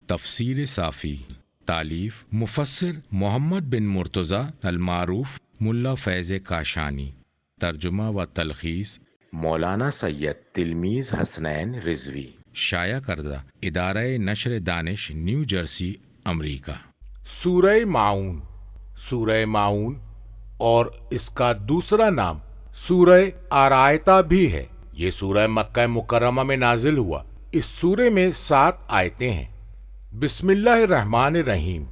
تفسیر صافی، تالیف مفسر محمد بن مرتضی المعروف ملا فیض کاشانی، ترجمہ و تلخیص مولانا سید تلمیذ حسنین رضوی، شائع کردہ ادارہ نشر دانش نیو جرسی امریکہ۔ سورہ ماعون، سورہ ماعون اور اس کا دوسرا نام سورہ آرایتہ بھی ہے۔ یہ سورہ مکہ مکرمہ میں نازل ہوا۔ اس سورے میں 7 آیتیں ہیں۔ بسم اللہ الرحمن الرحیم،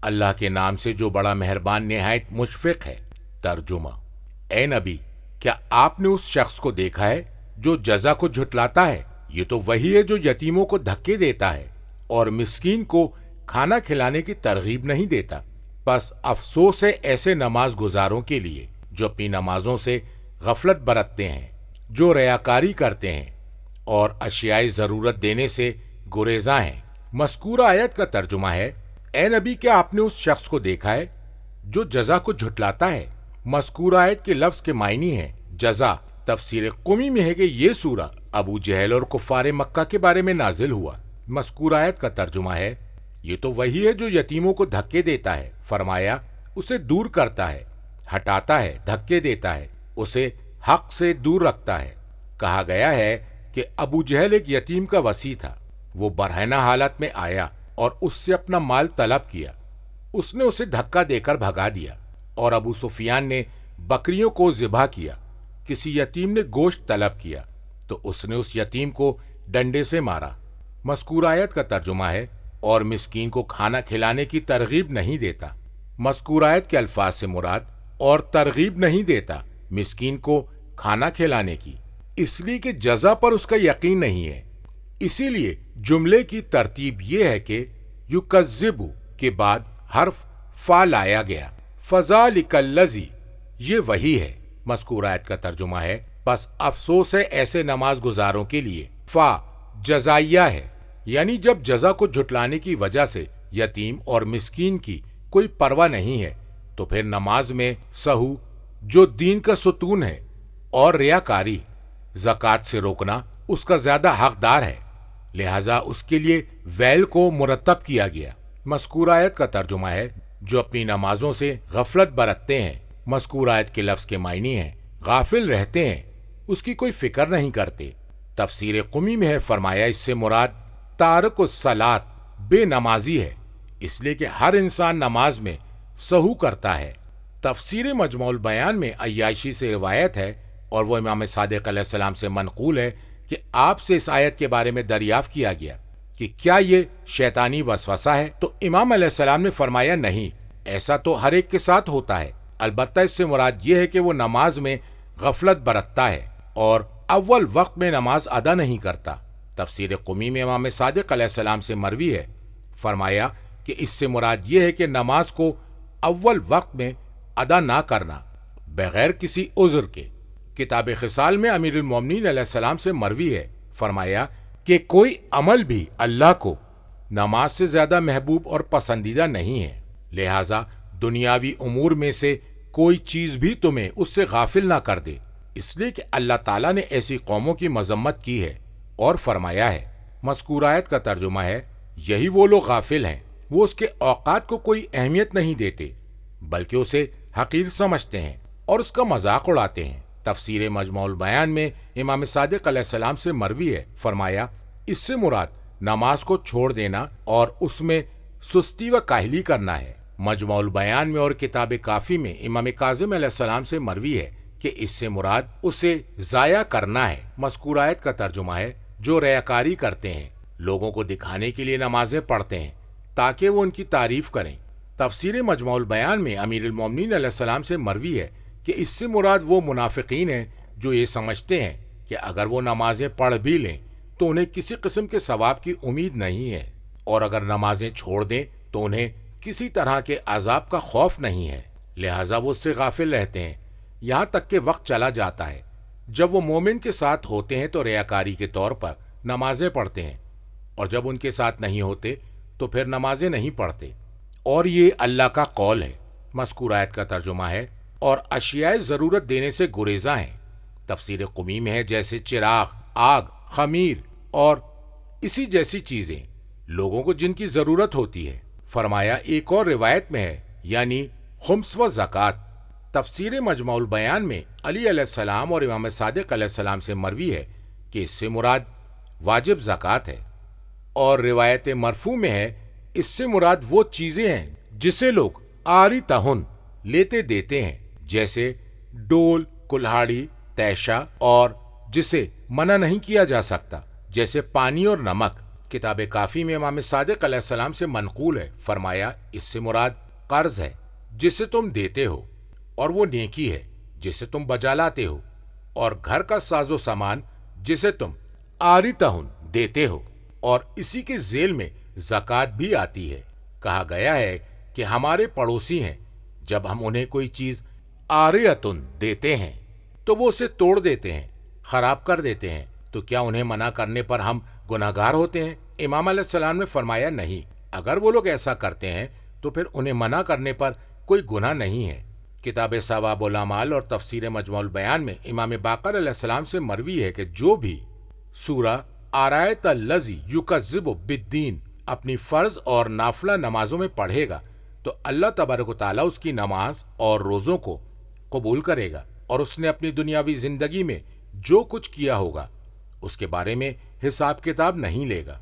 اللہ کے نام سے جو بڑا مہربان نہایت مشفق ہے۔ ترجمہ: اے نبی، کیا آپ نے اس شخص کو دیکھا ہے جو جزا کو جھٹلاتا ہے؟ یہ تو وہی ہے جو یتیموں کو دھکے دیتا ہے اور مسکین کو کھانا کھلانے کی ترغیب نہیں دیتا۔ پس افسوس ہے ایسے نماز گزاروں کے لیے جو اپنی نمازوں سے غفلت برتتے ہیں، جو ریاکاری کرتے ہیں اور اشیاء ضرورت دینے سے گریزاں ہیں۔ مذکورہ آیت کا ترجمہ ہے: اے نبی، کیا آپ نے اس شخص کو دیکھا ہے جو جزا کو جھٹلاتا ہے؟ مذکورہ آیت کے لفظ کے معنی ہیں جزا۔ تفسیر قمی میں ہے کہ یہ سورہ ابو جہل اور کفار مکہ کے بارے میں نازل ہوا۔ مذکورہ آیت کا ترجمہ ہے: یہ تو وہی ہے جو یتیموں کو دھکے دیتا ہے۔ فرمایا، اسے دور کرتا ہے، ہٹاتا ہے، دھکے دیتا ہے، اسے حق سے دور رکھتا ہے۔ کہا گیا ہے کہ ابو جہل ایک یتیم کا وصی تھا۔ وہ برہنہ حالت میں آیا اور اس سے اپنا مال طلب کیا۔ اس نے اسے دھکا دے کر بھگا دیا اور ابو سفیان نے بکریوں کو ذبح کیا۔ کسی یتیم نے گوشت طلب کیا تو اس نے اس یتیم کو ڈنڈے سے مارا۔ مذکورہ آیت کا ترجمہ ہے: اور مسکین کو کھانا کھلانے کی ترغیب نہیں دیتا۔ مذکورہ آیت کے الفاظ سے مراد اور ترغیب نہیں دیتا مسکین کو کھانا کھلانے کی، اس لیے کہ جزا پر اس کا یقین نہیں ہے۔ اسی لیے جملے کی ترتیب یہ ہے کہ یکذب کے بعد حرف فا لایا گیا۔ فذالک الذی، یہ وہی ہے۔ مذکورہ آیت کا ترجمہ ہے: بس افسوس ہے ایسے نماز گزاروں کے لیے۔ فا جزائیہ ہے، یعنی جب جزا کو جھٹلانے کی وجہ سے یتیم اور مسکین کی کوئی پرواہ نہیں ہے تو پھر نماز میں سہو، جو دین کا ستون ہے، اور ریاکاری، زکوٰۃ سے روکنا اس کا زیادہ حقدار ہے، لہذا اس کے لیے ویل کو مرتب کیا گیا۔ مذکورہ آیت کا ترجمہ ہے: جو اپنی نمازوں سے غفلت برتتے ہیں۔ مذکورہ آیت کے لفظ کے معنی ہیں غافل رہتے ہیں، اس کی کوئی فکر نہیں کرتے۔ تفسیر قمی میں ہے، فرمایا اس سے مراد تارک الصلاۃ، بے نمازی ہے، اس لیے کہ ہر انسان نماز میں سہو کرتا ہے۔ تفسیر مجموع البیان میں عیاشی سے روایت ہے اور وہ امام صادق علیہ السلام سے منقول ہے کہ آپ سے اس آیت کے بارے میں دریافت کیا گیا کہ کیا یہ شیطانی وسوسہ ہے؟ تو امام علیہ السلام نے فرمایا، نہیں، ایسا تو ہر ایک کے ساتھ ہوتا ہے، البتہ اس سے مراد یہ ہے کہ وہ نماز میں غفلت برتتا ہے اور اول وقت میں نماز ادا نہیں کرتا۔ تفسیر قمی میں امام صادق علیہ السلام سے مروی ہے، فرمایا کہ اس سے مراد یہ ہے کہ نماز کو اول وقت میں ادا نہ کرنا بغیر کسی عذر کے۔ کتاب خصال میں امیر المومنین علیہ السلام سے مروی ہے، فرمایا کہ کوئی عمل بھی اللہ کو نماز سے زیادہ محبوب اور پسندیدہ نہیں ہے، لہٰذا دنیاوی امور میں سے کوئی چیز بھی تمہیں اس سے غافل نہ کر دے، اس لیے کہ اللہ تعالیٰ نے ایسی قوموں کی مذمت کی ہے اور فرمایا ہے۔ مذکورہ آیت کا ترجمہ ہے: یہی وہ لوگ غافل ہیں، وہ اس کے اوقات کو کوئی اہمیت نہیں دیتے بلکہ اسے حقیر سمجھتے ہیں اور اس کا مذاق اڑاتے ہیں۔ تفسیر مجموع البیان میں امام صادق علیہ السلام سے مروی ہے، فرمایا اس سے مراد نماز کو چھوڑ دینا اور اس میں سستی و کاہلی کرنا ہے۔ مجموع البیان میں اور کتاب کافی میں امام کاظم علیہ السلام سے مروی ہے کہ اس سے مراد اسے ضائع کرنا ہے۔ مذکورہ آیت کا ترجمہ ہے: جو ریاکاری کرتے ہیں، لوگوں کو دکھانے کے لیے نمازیں پڑھتے ہیں تاکہ وہ ان کی تعریف کریں۔ تفسیر مجموع البیان میں امیر المومنین علیہ السلام سے مروی ہے کہ اس سے مراد وہ منافقین ہیں جو یہ سمجھتے ہیں کہ اگر وہ نمازیں پڑھ بھی لیں تو انہیں کسی قسم کے ثواب کی امید نہیں ہے، اور اگر نمازیں چھوڑ دیں تو انہیں کسی طرح کے عذاب کا خوف نہیں ہے، لہٰذا وہ اس سے غافل رہتے ہیں یہاں تک کہ وقت چلا جاتا ہے۔ جب وہ مومن کے ساتھ ہوتے ہیں تو ریاکاری کے طور پر نمازیں پڑھتے ہیں، اور جب ان کے ساتھ نہیں ہوتے تو پھر نمازیں نہیں پڑھتے، اور یہ اللہ کا قول ہے۔ مذکورہ آیت کا ترجمہ ہے: اور اشیاء ضرورت دینے سے گریزاں ہیں۔ تفسیر قمی میں ہے جیسے چراغ، آگ، خمیر اور اسی جیسی چیزیں، لوگوں کو جن کی ضرورت ہوتی ہے۔ فرمایا ایک اور روایت میں ہے یعنی خمس و زکوٰۃ۔ تفسیر مجمع البیان میں علی علیہ السلام اور امام صادق علیہ السلام سے مروی ہے کہ اس سے مراد واجب زکوٰۃ ہے، اور روایت مرفوع میں ہے اس سے مراد وہ چیزیں ہیں جسے لوگ آری تہن لیتے دیتے ہیں، جیسے ڈول، کلہاڑی، تیشہ، اور جسے منع نہیں کیا جا سکتا جیسے پانی اور نمک۔ کتاب کافی میں امام صادق علیہ السلام سے منقول ہے، فرمایا اس سے مراد قرض ہے جسے تم دیتے ہو، اور وہ نیکی ہے جسے تم بجا لاتے ہو، اور گھر کا ساز و سامان جسے تم آری تہن دیتے ہو، اور اسی کے ذیل میں زکوٰۃ بھی آتی ہے۔ کہا گیا ہے کہ ہمارے پڑوسی ہیں، جب ہم انہیں کوئی چیز آریتن دیتے ہیں تو وہ اسے توڑ دیتے ہیں، خراب کر دیتے ہیں، تو کیا انہیں منع کرنے پر ہم گناہگار ہوتے ہیں؟ امام علیہ السلام نے فرمایا نہیں، اگر وہ لوگ ایسا کرتے ہیں تو پھر انہیں منع کرنے پر کوئی گناہ نہیں ہے۔ کتاب ثواب الاعمال اور تفسیر مجمع البیان میں امام باقر علیہ السلام سے مروی ہے کہ جو بھی سورہ آرایت الذی یکذب بالدین اپنی فرض اور نافلہ نمازوں میں پڑھے گا تو اللہ تبارک و تعالیٰ اس کی نماز اور روزوں کو قبول کرے گا، اور اس نے اپنی دنیاوی زندگی میں جو کچھ کیا ہوگا اس کے بارے میں حساب کتاب نہیں لے گا۔